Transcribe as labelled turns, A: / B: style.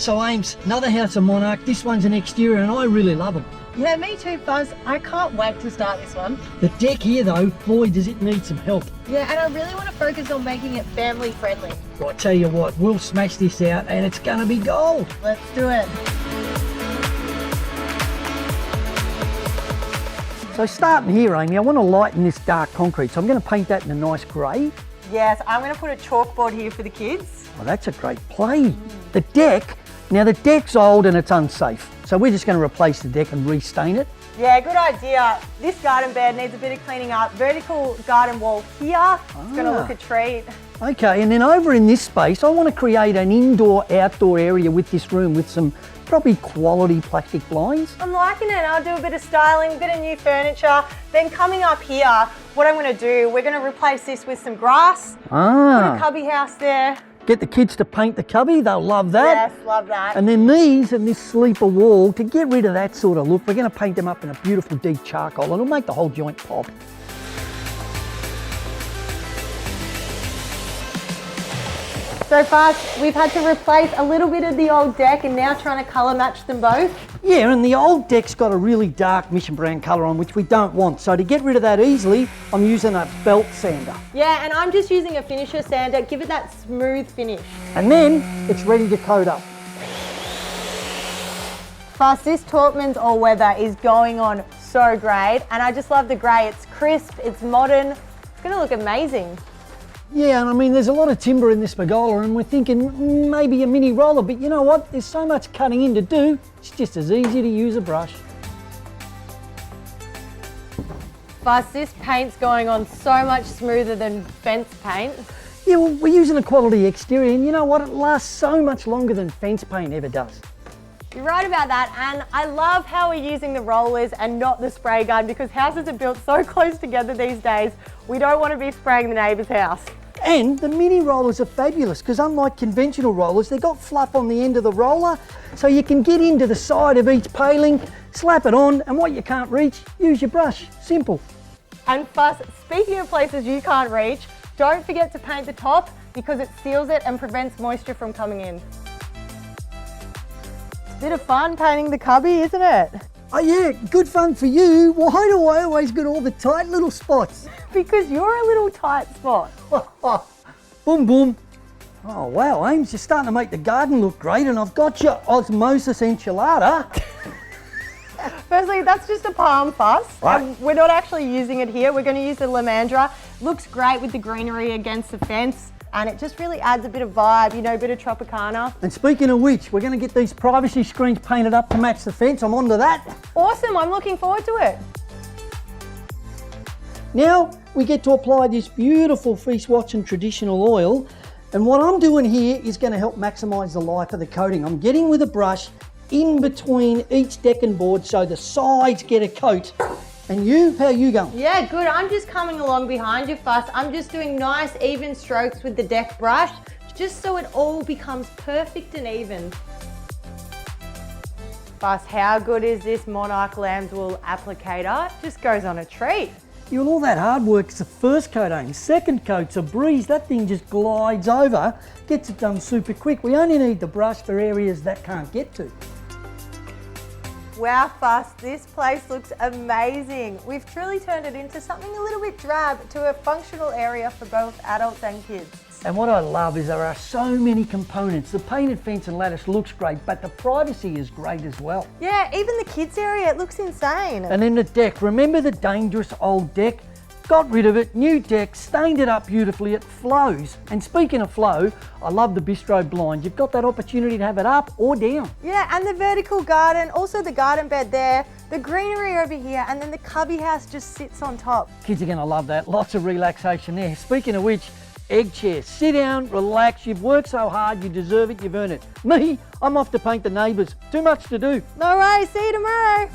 A: So Ames, another house of Monarch. This one's an exterior and I really love them.
B: Yeah, me too, Fuzz. I can't wait to start this one.
A: The deck here though, boy does it need some help.
B: Yeah, and I really want to focus on making it family friendly.
A: Well, I tell you what, we'll smash this out and it's gonna be gold.
B: Let's do it.
A: So starting here, Amy, I want to lighten this dark concrete. So I'm going to paint that in a nice grey.
B: Yes, I'm going to put a chalkboard here for the kids.
A: Well, that's a great play. The deck, now the deck's old and it's unsafe. So we're just going to replace the deck and restain it.
B: Yeah, good idea. This garden bed needs a bit of cleaning up. Vertical garden wall here. It's going to look a treat.
A: Okay, and then over in this space, I want to create an indoor-outdoor area with this room with some probably quality plastic blinds.
B: I'm liking it. I'll do a bit of styling, a bit of new furniture. Then coming up here, what I'm going to do, we're going to replace this with some grass. Put a cubby house there.
A: Get the kids to paint the cubby, they'll love that.
B: Yes, love that.
A: And then these and this sleeper wall, to get rid of that sort of look, we're going to paint them up in a beautiful deep charcoal and it'll make the whole joint pop.
B: So fast, we've had to replace a little bit of the old deck and now trying to colour match them both.
A: Yeah, and the old deck's got a really dark mission brown colour on, which we don't want. So to get rid of that easily, I'm using a belt sander.
B: Yeah, and I'm just using a finisher sander, give it that smooth finish.
A: And then it's ready to coat up.
B: Fast, this Tautmans All Weather is going on so great, and I just love the grey. It's crisp, it's modern, it's going to look amazing.
A: Yeah, and I mean, there's a lot of timber in this pergola and we're thinking maybe a mini roller, but you know what? There's so much cutting in to do, it's just as easy to use a brush.
B: Fast, this paint's going on so much smoother than fence paint.
A: Yeah, well, we're using a quality exterior and you know what? It lasts so much longer than fence paint ever does.
B: You're right about that, and I love how we're using the rollers and not the spray gun because houses are built so close together these days, we don't want to be spraying the neighbour's house.
A: And the mini rollers are fabulous because unlike conventional rollers, they've got fluff on the end of the roller, so you can get into the side of each paling, slap it on, and what you can't reach, use your brush. Simple.
B: And Fuss, speaking of places you can't reach, don't forget to paint the top because it seals it and prevents moisture from coming in. Bit of fun painting the cubby, isn't it?
A: Oh yeah, good fun for you. Why do I always get all the tight little spots?
B: Because you're a little tight spot.
A: Boom, boom. Oh wow, Ames, you're starting to make the garden look great and I've got your osmosis enchilada.
B: Firstly, that's just a palm fuss.
A: Right.
B: We're not actually using it here. We're going to use the Lamandra. Looks great with the greenery against the fence. And it just really adds a bit of vibe, you know, a bit of Tropicana.
A: And speaking of which, we're going to get these privacy screens painted up to match the fence. I'm onto that.
B: Awesome, I'm looking forward to it.
A: Now we get to apply this beautiful Feast Watson traditional oil. And what I'm doing here is going to help maximise the life of the coating. I'm getting with a brush in between each deck and board so the sides get a coat. And you, how you going?
B: Yeah, good. I'm just coming along behind you, Fuss. I'm just doing nice even strokes with the deck brush, just so it all becomes perfect and even. Fuss, how good is this Monarch Lamb's Wool applicator? It just goes on a treat.
A: You and all that hard work's the first coat, Ames. Second coat's a breeze. That thing just glides over, gets it done super quick. We only need the brush for areas that can't get to.
B: Wow, Fuss, this place looks amazing. We've truly turned it into something a little bit drab to a functional area for both adults and kids.
A: And what I love is there are so many components. The painted fence and lattice looks great, but the privacy is great as well.
B: Yeah, even the kids area, it looks insane.
A: And then the deck, remember the dangerous old deck? Got rid of it, new deck, stained it up beautifully, it flows. And speaking of flow, I love the bistro blind. You've got that opportunity to have it up or down.
B: Yeah, and the vertical garden, also the garden bed there, the greenery over here, and then the cubby house just sits on top.
A: Kids are gonna love that, lots of relaxation there. Speaking of which, egg chair, sit down, relax, you've worked so hard, you deserve it, you've earned it. Me, I'm off to paint the neighbours. Too much to do.
B: No worries, see you tomorrow.